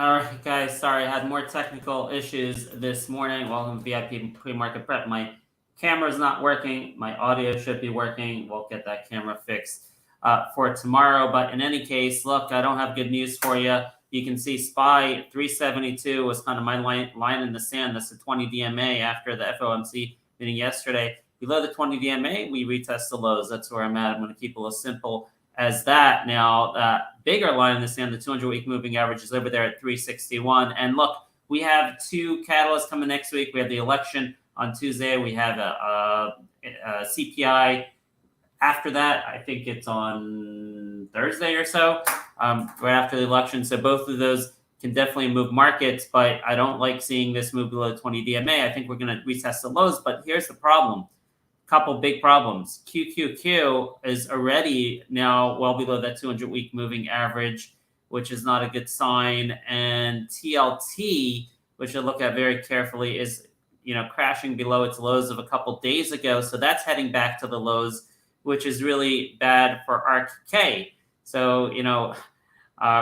All right, guys. Sorry, I had more technical issues this morning. Welcome to VIP Pre-Market Prep. My camera's not working. My audio should be working. We'll get that camera fixed for tomorrow. But in any case, look, I don't have good news for you. You can see SPY 372 was kind of my line in the sand. That's the 20 DMA after the FOMC meeting yesterday. Below the 20 DMA, we retest the lows. That's where I'm at. I'm going to keep it a little simple as that. Now, that bigger line in the sand, the 200-week moving average, is over there at 361. And look, we have two catalysts coming next week. We have the election on Tuesday. We have a CPI. After that, I think it's on Thursday or so, right after the election. So both of those can definitely move markets, but I don't like seeing this move below 20 DMA. I think we're going to retest the lows, but here's the problem. Couple big problems. QQQ is already now well below that 200-week moving average, which is not a good sign. And TLT, which I look at very carefully, is crashing below its lows of a couple days ago. So that's heading back to the lows, which is really bad for ARKK. So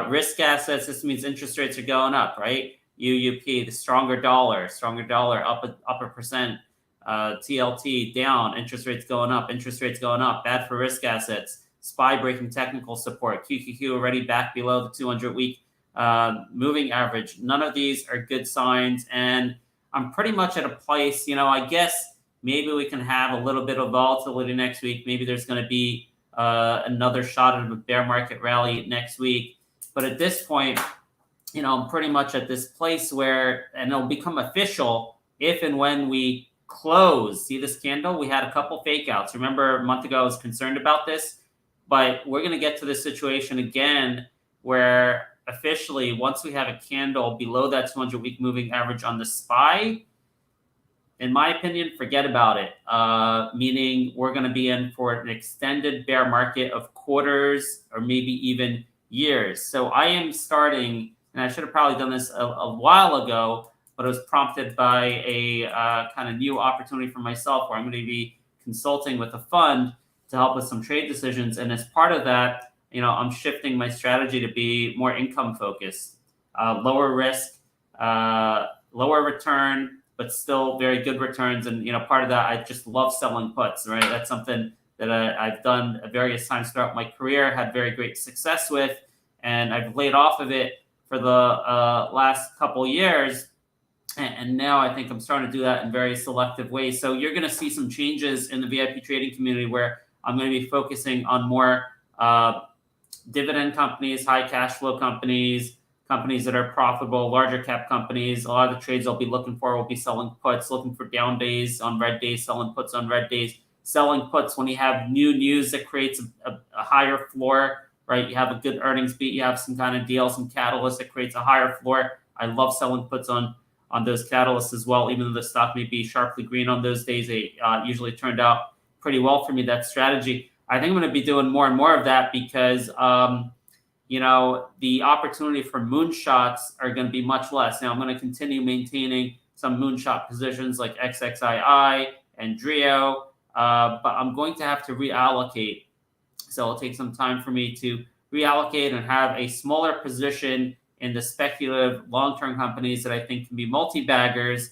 risk assets. This means interest rates are going up, right? UUP, the stronger dollar, up a percent. TLT down, interest rates going up, bad for risk assets. SPY breaking technical support. QQQ already back below the 200-week moving average. None of these are good signs, and I'm pretty much at a place, I guess maybe we can have a little bit of volatility next week. Maybe there's going to be another shot of a bear market rally next week. But at this point, I'm pretty much at this place where, and it'll become official if and when we close. See this candle? We had a couple fake outs. Remember a month ago I was concerned about this, but we're going to get to this situation again where officially once we have a candle below that 200-week moving average on the SPY, in my opinion, forget about it. Meaning we're going to be in for an extended bear market of quarters or maybe even years. So I am starting, and I should have probably done this a while ago, but it was prompted by a kind of new opportunity for myself where I'm going to be consulting with a fund to help with some trade decisions. And as part of that, I'm shifting my strategy to be more income focused, lower risk, lower return, but still very good returns. And, part of that, I just love selling puts, right? That's something that I've done at various times throughout my career, had very great success with, and I've laid off of it for the last couple years. And now I think I'm starting to do that in very selective ways. So you're going to see some changes in the VIP trading community where I'm going to be focusing on more dividend companies, high cash flow companies that are profitable, larger cap companies. A lot of the trades I'll be looking for will be selling puts, looking for down days on red days, selling puts on red days, selling puts when you have new news that creates a higher floor, right? You have a good earnings beat, you have some kind of deal, some catalyst that creates a higher floor. I love selling puts on those catalysts as well, even though the stock may be sharply green on those days. They usually turned out pretty well for me, that strategy. I think I'm going to be doing more and more of that because, the opportunity for moonshots are going to be much less. Now, I'm going to continue maintaining some moonshot positions like XXII and DRIO, but I'm going to have to reallocate. So it'll take some time for me to reallocate and have a smaller position in the speculative long-term companies that I think can be multi-baggers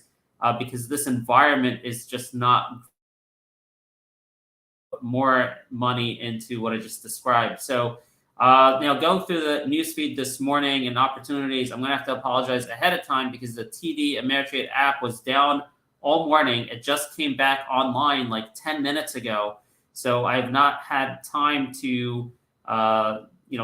because this environment is just not more money into what I just described. So going through the newsfeed this morning and opportunities, I'm going to have to apologize ahead of time because the TD Ameritrade app was down all morning. It just came back online like 10 minutes ago. So I have not had time to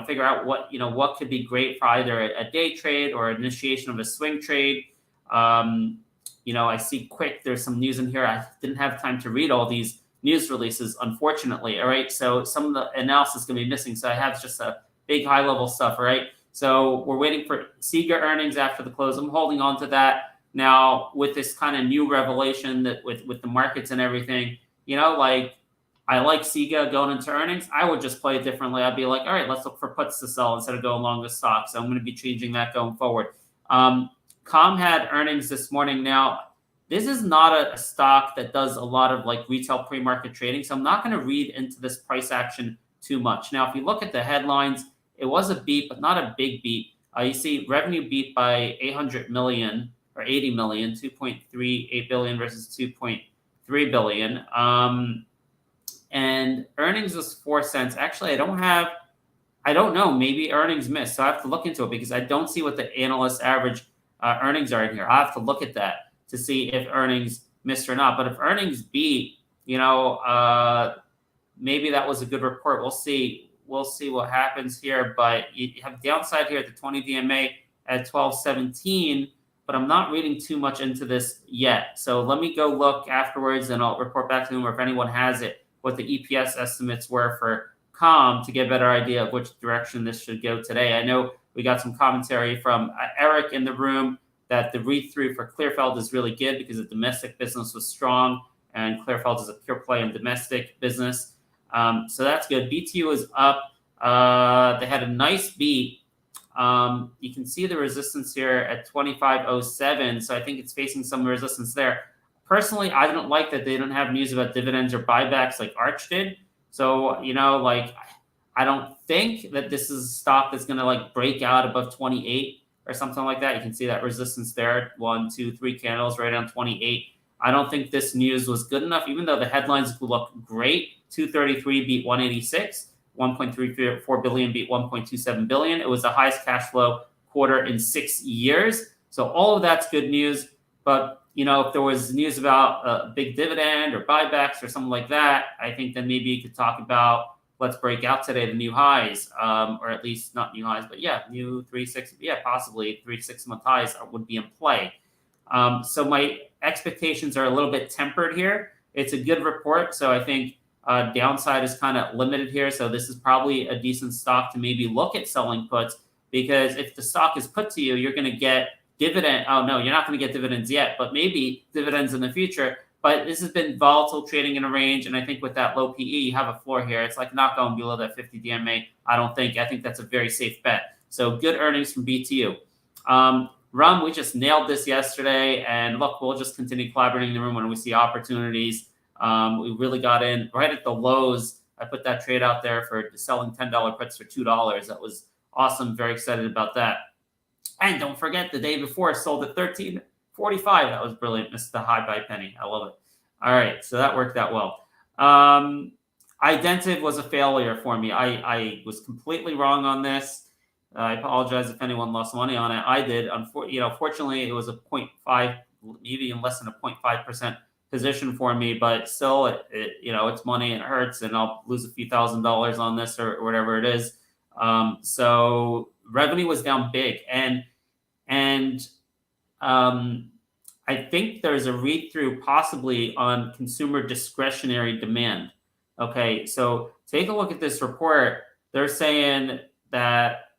figure out what could be great for either a day trade or initiation of a swing trade. I see QUIK. There's some news in here. I didn't have time to read all these news releases, unfortunately. All right. So some of the analysis is going to be missing. So I have just a big high level stuff. All right. So we're waiting for SIGA earnings after the close. I'm holding on to that now with this kind of new revelation that with the markets and everything, I like SIGA going into earnings. I would just play it differently. I'd be like, all right, let's look for puts to sell instead of going long with stocks. So I'm going to be changing that going forward. COMM had earnings this morning. Now, this is not a stock that does a lot of like retail pre-market trading. So I'm not going to read into this price action too much. Now, if you look at the headlines, it was a beat, but not a big beat. You see revenue beat by 800 million or 80 million, 2.38 billion versus 2.3 billion. And earnings was 4 cents. Actually, I don't know, maybe earnings missed. So I have to look into it because I don't see what the analyst average earnings are in here. I have to look at that to see if earnings missed or not. But if earnings beat, maybe that was a good report. We'll see. We'll see what happens here. But you have downside here at the 20 DMA at 12.17. But I'm not reading too much into this yet. So let me go look afterwards, and I'll report back to them, or if anyone has it, what the EPS estimates were for COMM to get a better idea of which direction this should go today. I know we got some commentary from Eric in the room that the read-through for Clearfield is really good because the domestic business was strong, and Clearfield is a pure play in domestic business. So that's good. BTU is up. They had a nice beat. You can see the resistance here at 25.07. So I think it's facing some resistance there. Personally, I don't like that they don't have news about dividends or buybacks like Arch did. So, I don't think that this is a stock that's going to break out above 28 or something like that. You can see that resistance there, 1, 2, 3 candles right on 28. I don't think this news was good enough, even though the headlines look great. 233 beat 186, 1.34 billion beat 1.27 billion. It was the highest cash flow quarter in 6 years. So all of that's good news. But if there was news about a big dividend or buybacks or something like that, I think then maybe you could talk about, let's break out today the new highs, or at least not new highs, but new 3-6, possibly 3 to 6 month highs would be in play. So my expectations are a little bit tempered here. It's a good report, so I think downside is kind of limited here. So this is probably a decent stock to maybe look at selling puts, because if the stock is put to you, you're going to get dividend. Oh no, you're not going to get dividends yet, but maybe dividends in the future. But this has been volatile, trading in a range, and I think with that low PE, you have a floor here. It's not going below that 50 DMA. I think that's a very safe bet. So good earnings from BTU. Rum, we just nailed this yesterday, and look, we'll just continue collaborating in the room when we see opportunities. We really got in right at the lows. I put that trade out there for selling $10 puts for $2. That was awesome. Very excited about that. And don't forget, the day before, sold at $13.45. That was brilliant. Missed the high by a penny. I love it. All right, so that worked out well. Identiv was a failure for me. I was completely wrong on this. I apologize if anyone lost money on it. I did. Fortunately, it was a 0.5, maybe even less than a 0.5% position for me. But still, it's money and it hurts, and I'll lose a few $1,000s on this or whatever it is. So revenue was down big, and I think there's a read-through possibly on consumer discretionary demand. Okay, so take a look at this report. They're saying that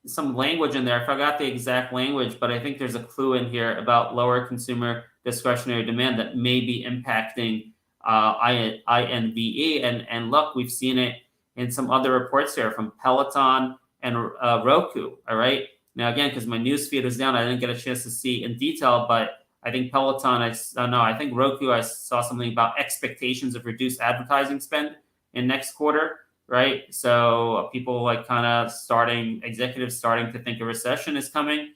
some language in there, I forgot the exact language, but I think there's a clue in here about lower consumer discretionary demand that may be impacting INVE. And look, we've seen it in some other reports here from Peloton and ROKU. All right. Now, again, because my news feed was down, I didn't get a chance to see in detail, but I think Peloton, I think Roku, I saw something about expectations of reduced advertising spend in next quarter, right? So people executives starting to think a recession is coming.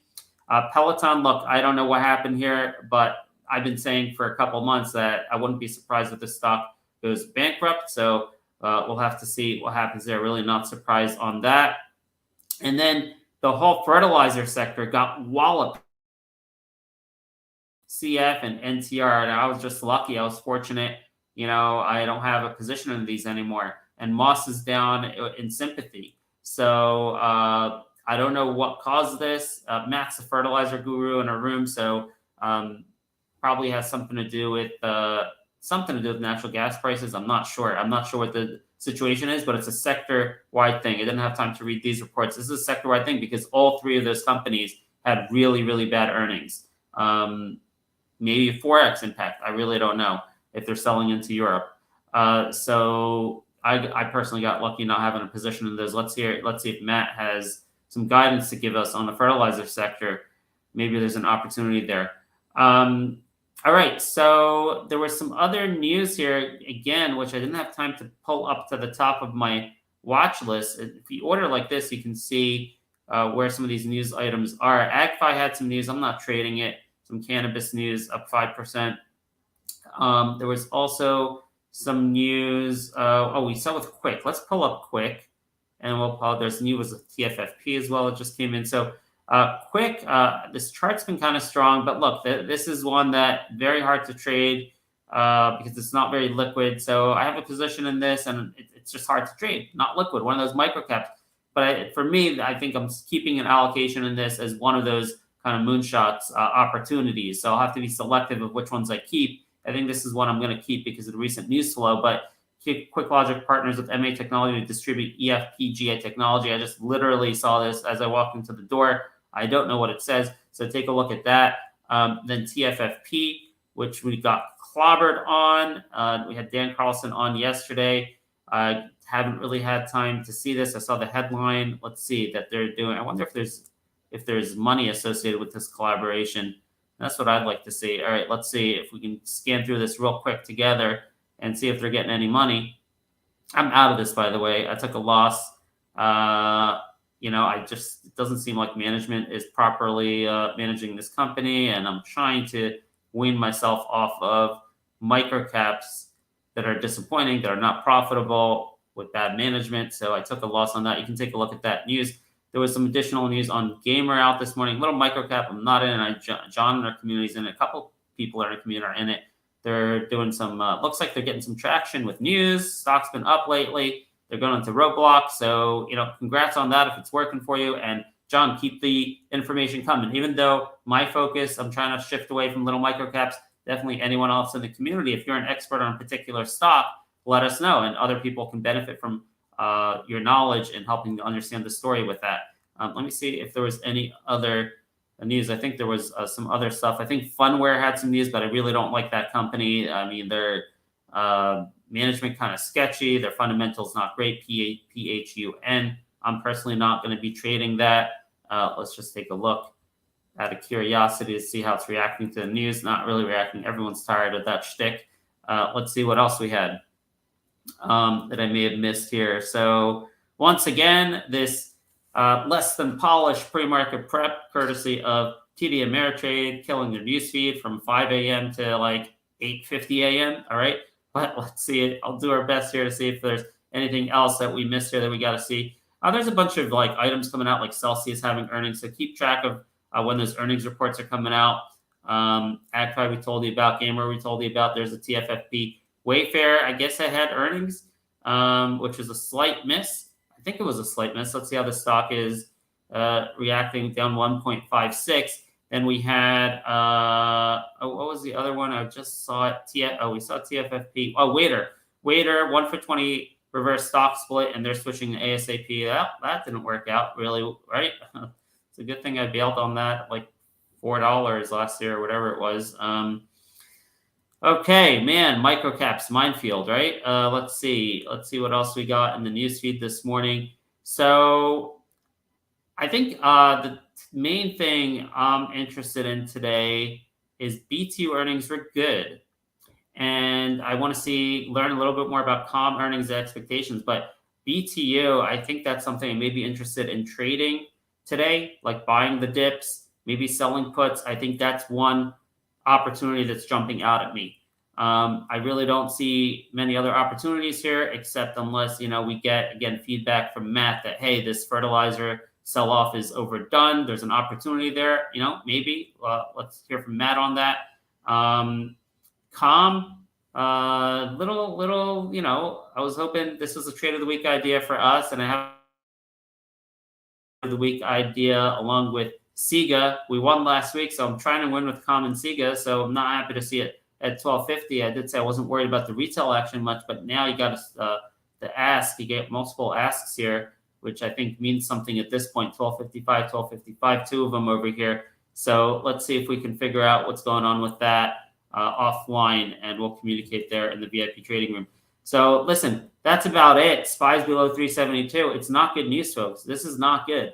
Peloton, look, I don't know what happened here, but I've been saying for a couple months that I wouldn't be surprised if the stock goes bankrupt. So we'll have to see what happens there. Really not surprised on that. And then the whole fertilizer sector got walloped. CF and NTR, and I was just lucky. I was fortunate. I don't have a position in these anymore. And Moss is down in sympathy. So I don't know what caused this. Matt's a fertilizer guru in our room, so probably has something to do with natural gas prices. I'm not sure. I'm not sure what the situation is, but it's a sector-wide thing. I didn't have time to read these reports. This is a sector-wide thing because all three of those companies had really, really bad earnings. Maybe a Forex impact. I really don't know if they're selling into Europe. So I personally got lucky not having a position in those. Let's see if Matt has some guidance to give us on the fertilizer sector. Maybe there's an opportunity there. All right, so there was some other news here, again, which I didn't have time to pull up to the top of my watch list. If you order like this, you can see where some of these news items are. ARKK had some news. I'm not trading it. Some cannabis news up 5%. There was also some news. We saw with QUIK. Let's pull up QUIK, and we'll pull. There's news with TFFP as well. It just came in. So QUIK, this chart's been kind of strong, but look, this is one that very hard to trade because it's not very liquid. So I have a position in this, and it's just hard to trade. Not liquid. One of those microcaps. But for me, I think I'm keeping an allocation in this as one of those kind of moonshots opportunities. So I'll have to be selective of which ones I keep. I think this is one I'm going to keep because of the recent news flow. But QuickLogic partners with MA Technology to distribute EFPGA technology. I just literally saw this as I walked into the door. I don't know what it says. So take a look at that. Then TFFP, which we got clobbered on. We had Dan Carlson on yesterday. I haven't really had time to see this. I saw the headline. Let's see that they're doing. I wonder if there's money associated with this collaboration. That's what I'd like to see. All right, let's see if we can scan through this real quick together and see if they're getting any money. I'm out of this, by the way. I took a loss. It doesn't seem like management is properly managing this company, and I'm trying to wean myself off of microcaps that are disappointing, that are not profitable with bad management. So I took a loss on that. You can take a look at that news. There was some additional news on GMER out this morning. Little microcap. I'm not in it. John in our community is in it. A couple people in our community are in it. They're doing some, looks like they're getting some traction with news. Stock's been up lately. They're going into Roblox. So, congrats on that if it's working for you. And John, keep the information coming. Even though my focus, I'm trying to shift away from little microcaps, definitely anyone else in the community, if you're an expert on a particular stock, let us know. And other people can benefit from your knowledge and helping to understand the story with that. Let me see if there was any other news. I think there was some other stuff. I think PHUN had some news, but I really don't like that company. I mean, their management kind of sketchy. Their fundamentals not great. PHUN. I'm personally not going to be trading that. Let's just take a look out of curiosity to see how it's reacting to the news. Not really reacting. Everyone's tired of that shtick. Let's see what else we had that I may have missed here. So once again, this less than polished pre-market prep courtesy of TD Ameritrade, killing their newsfeed from 5 a.m. to like 8:50 a.m. All right, but let's see it. I'll do our best here to see if there's anything else that we missed here that we got to see. There's a bunch of like items coming out, like Celsius having earnings, so keep track of when those earnings reports are coming out. ARKK we told you about, GMER we told you about. There's a TFFP. Wayfair, I guess it had earnings, which is a slight miss. I think it was a slight miss. Let's see how the stock is reacting, down 1.56. Then we had, what was the other one? I just saw it. We saw TFFP. Oh, Waiter, 1 for 20 reverse stock split, and they're switching to ASAP. That didn't work out really, right? It's a good thing I bailed on that, like $4 last year or whatever it was. Okay, man, microcaps, minefield, right? Let's see what else we got in the newsfeed this morning. So I think the main thing I'm interested in today is BTU earnings were good. And I want to learn a little bit more about COMM earnings expectations. But BTU, I think that's something I may be interested in trading today, like buying the dips, maybe selling puts. I think that's one opportunity that's jumping out at me. I really don't see many other opportunities here, except unless, we get, again, feedback from Matt that, hey, this fertilizer sell-off is overdone. There's an opportunity there, maybe. Let's hear from Matt on that. COMM, little, I was hoping this was a trade of the week idea for us, and I have the week idea along with SIGA. We won last week, so I'm trying to win with COMM and SIGA, so I'm not happy to see it at 12.50. I did say I wasn't worried about the retail action much, but now you got the ask. You get multiple asks here, which I think means something at this point. 12.55, 12.55, two of them over here. So let's see if we can figure out what's going on with that offline, and we'll communicate there in the VIP trading room. So listen, that's about it. SPY's below 372. It's not good news, folks. This is not good.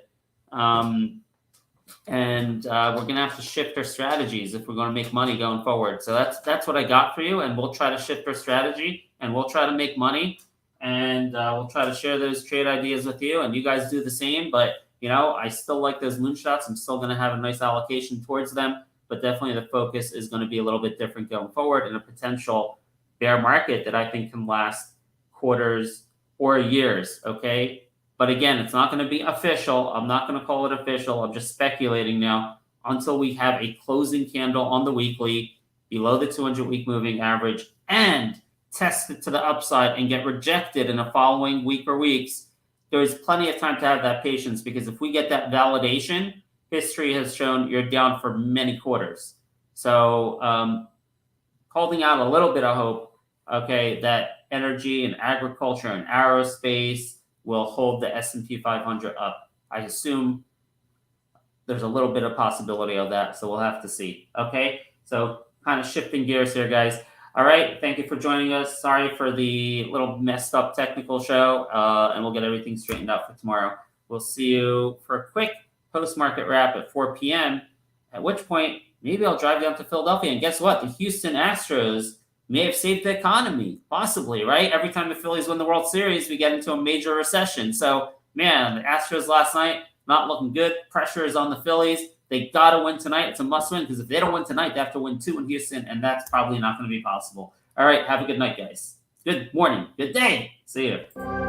And we're going to have to shift our strategies if we're going to make money going forward. So that's what I got for you, and we'll try to shift our strategy, and we'll try to make money, and we'll try to share those trade ideas with you, and you guys do the same. But I still like those moonshots. I'm still going to have a nice allocation towards them, but definitely the focus is going to be a little bit different going forward in a potential bear market that I think can last quarters or years, okay? But again, it's not going to be official. I'm not going to call it official. I'm just speculating now until we have a closing candle on the weekly below the 200-week moving average and test it to the upside and get rejected in the following week or weeks. There's plenty of time to have that patience, because if we get that validation, history has shown you're down for many quarters. So holding out a little bit of hope, okay, that energy and agriculture and aerospace will hold the S&P 500 up. I assume there's a little bit of possibility of that, so we'll have to see. Okay, so kind of shifting gears here, guys. All right, thank you for joining us. Sorry for the little messed up technical show, and we'll get everything straightened out for tomorrow. We'll see you for a quick post-market wrap at 4 p.m., at which point maybe I'll drive down to Philadelphia, and guess what? The Houston Astros may have saved the economy, possibly, right? Every time the Phillies win the World Series, we get into a major recession. So, man, the Astros last night, not looking good. Pressure is on the Phillies. They got to win tonight. It's a must-win, because if they don't win tonight, they have to win 2 in Houston, and that's probably not going to be possible. All right, have a good night, guys. Good morning. Good day. See you.